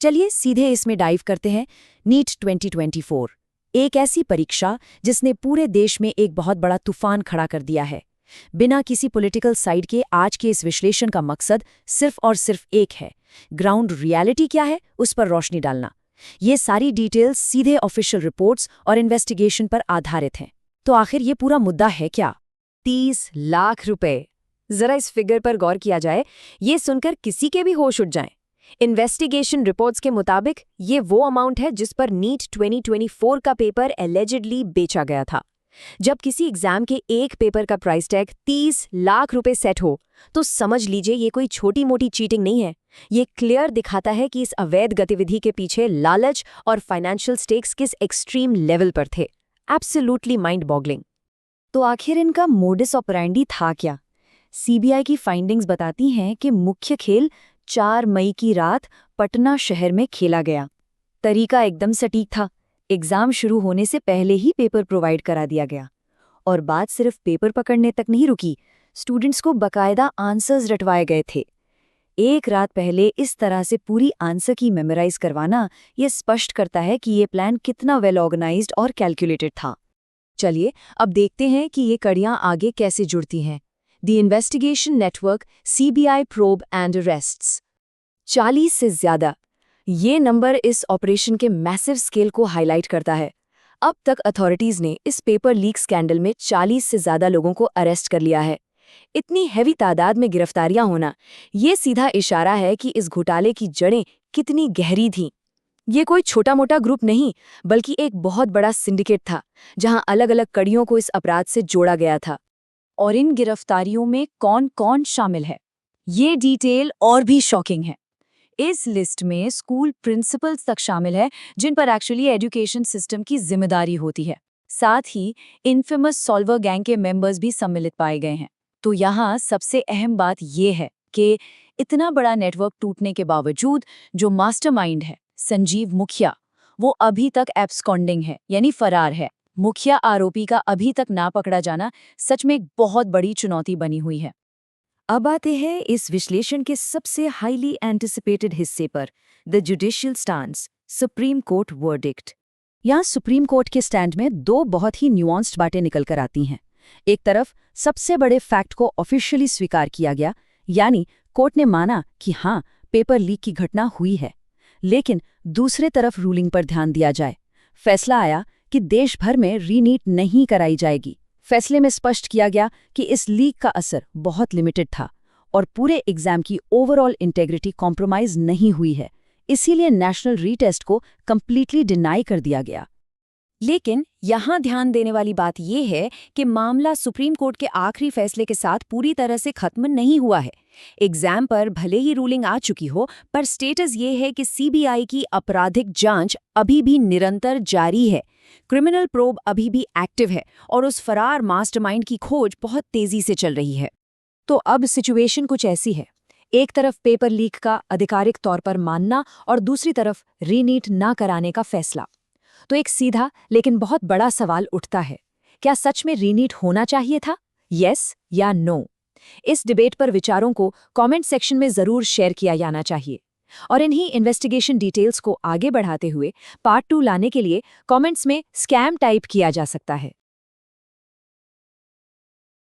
चलिए सीधे इसमें डाइव करते हैं। नीट 2024, एक ऐसी परीक्षा जिसने पूरे देश में एक बहुत बड़ा तूफान खड़ा कर दिया है। बिना किसी पॉलिटिकल साइड के आज के इस विश्लेषण का मकसद सिर्फ और सिर्फ एक है, ग्राउंड रियलिटी क्या है उस पर रोशनी डालना। ये सारी डिटेल्स सीधे ऑफिशियल रिपोर्ट्स और इन्वेस्टिगेशन पर आधारित हैं। तो आखिर ये पूरा मुद्दा है क्या? 30 लाख रुपए। जरा इस फिगर पर गौर किया जाए, ये सुनकर किसी के भी होश उड़ जाएं। इन्वेस्टिगेशन रिपोर्ट्स के मुताबिक ये वो अमाउंट है जिस पर नीट 2024 का पेपर एलिजिडली बेचा गया था। जब किसी एग्जाम के एक पेपर का प्राइस टैग 30 लाख रुपए सेट हो तो समझ लीजिए ये कोई छोटी मोटी चीटिंग नहीं है। ये क्लियर दिखाता है कि इस अवैध गतिविधि के पीछे लालच और फाइनेंशियल स्टेक्स किस एक्सट्रीम लेवल पर थे। Absolutely mind boggling. तो आखिर इनका मोडिस ऑपरेंडी था क्या? सीबीआई की फाइंडिंग्स बताती हैं कि मुख्य खेल 4 मई की रात पटना शहर में खेला गया। तरीका एकदम सटीक था। एग्जाम शुरू होने से पहले ही पेपर प्रोवाइड करा दिया गया। और बात सिर्फ पेपर पकड़ने तक नहीं रुकी, स्टूडेंट्स को बकायदा आंसर्स रटवाए गए थे। एक रात पहले इस तरह से पूरी आंसर की मेमोराइज करवाना ये स्पष्ट करता है कि ये प्लान कितना वेल ऑर्गेनाइज्ड और कैलकुलेटेड था। चलिए अब देखते हैं कि ये कड़ियां आगे कैसे जुड़ती हैं। The investigation network, CBI probe and अरेस्ट्स। 40 से ज्यादा, ये नंबर इस ऑपरेशन के मैसिव स्केल को हाईलाइट करता है। अब तक अथॉरिटीज ने इस पेपर लीक स्कैंडल में 40 से ज्यादा लोगों को अरेस्ट कर लिया है। इतनी हैवी तादाद में गिरफ्तारियां होना ये सीधा इशारा है कि इस घोटाले की जड़ें कितनी गहरी थीं। ये कोई छोटा मोटा ग्रुप नहीं, बल्कि एक बहुत बड़ा सिंडिकेट था जहां अलग अलग कड़ियों को इस अपराध से जोड़ा गया था। और इन गिरफ्तारियों में कौन कौन शामिल है, ये डिटेल और भी शॉकिंग है। इस लिस्ट में स्कूल प्रिंसिपल्स तक शामिल है जिन पर एक्चुअली एजुकेशन सिस्टम की जिम्मेदारी होती है। साथ ही इनफेमस सॉल्वर गैंग के मेंबर्स भी सम्मिलित पाए गए हैं। तो यहाँ सबसे अहम बात ये है कि इतना बड़ा नेटवर्क टूटने के बावजूद जो मास्टरमाइंड है संजीव मुखिया, वो अभी तक एब्सकॉन्डिंग है, यानी फरार है। मुखिया आरोपी का अभी तक ना पकड़ा जाना सच में एक बहुत बड़ी चुनौती बनी हुई है। अब आते हैं इस विश्लेषण के सबसे हाईली एंटिसिपेटेड हिस्से पर, the judicial stance, supreme court verdict. यहाँ सुप्रीम कोर्ट के स्टैंड में दो बहुत ही न्यूआंस्ड बातें निकल कर आती हैं। एक तरफ सबसे बड़े फैक्ट को ऑफिशियली स्वीकार किया गया, यानी कोर्ट ने माना कि हाँ, पेपर लीक की घटना हुई है। लेकिन दूसरे तरफ रूलिंग पर ध्यान दिया जाए। फैसला आया कि देश भर में रीनीट नहीं कराई जाएगी। फैसले में स्पष्ट किया गया कि इस लीक का असर बहुत लिमिटेड था और पूरे एग्जाम की ओवरऑल इंटेग्रिटी कॉम्प्रोमाइज नहीं हुई है। इसीलिए नेशनल रीटेस्ट को कंप्लीटली डिनाई कर दिया गया। लेकिन यहाँ ध्यान देने वाली बात यह है कि मामला सुप्रीम कोर्ट के आखिरी फैसले के साथ पूरी तरह से खत्म नहीं हुआ है। एग्जाम पर भले ही रूलिंग आ चुकी हो, पर स्टेटस ये है कि सीबीआई की आपराधिक जांच अभी भी निरंतर जारी है। क्रिमिनल प्रोब अभी भी एक्टिव है और उस फरार मास्टरमाइंड की खोज बहुत तेजी से चल रही है। तो अब सिचुएशन कुछ ऐसी है, एक तरफ पेपर लीक का आधिकारिक तौर पर मानना और दूसरी तरफ रीनीट ना कराने का फैसला। तो एक सीधा लेकिन बहुत बड़ा सवाल उठता है, क्या सच में रीनीट होना चाहिए था, यस या नो? इस डिबेट पर विचारों को कमेंट सेक्शन में जरूर शेयर किया जाना चाहिए। और इन्हीं इन्वेस्टिगेशन डिटेल्स को आगे बढ़ाते हुए पार्ट 2 लाने के लिए कमेंट्स में स्कैम टाइप किया जा सकता है।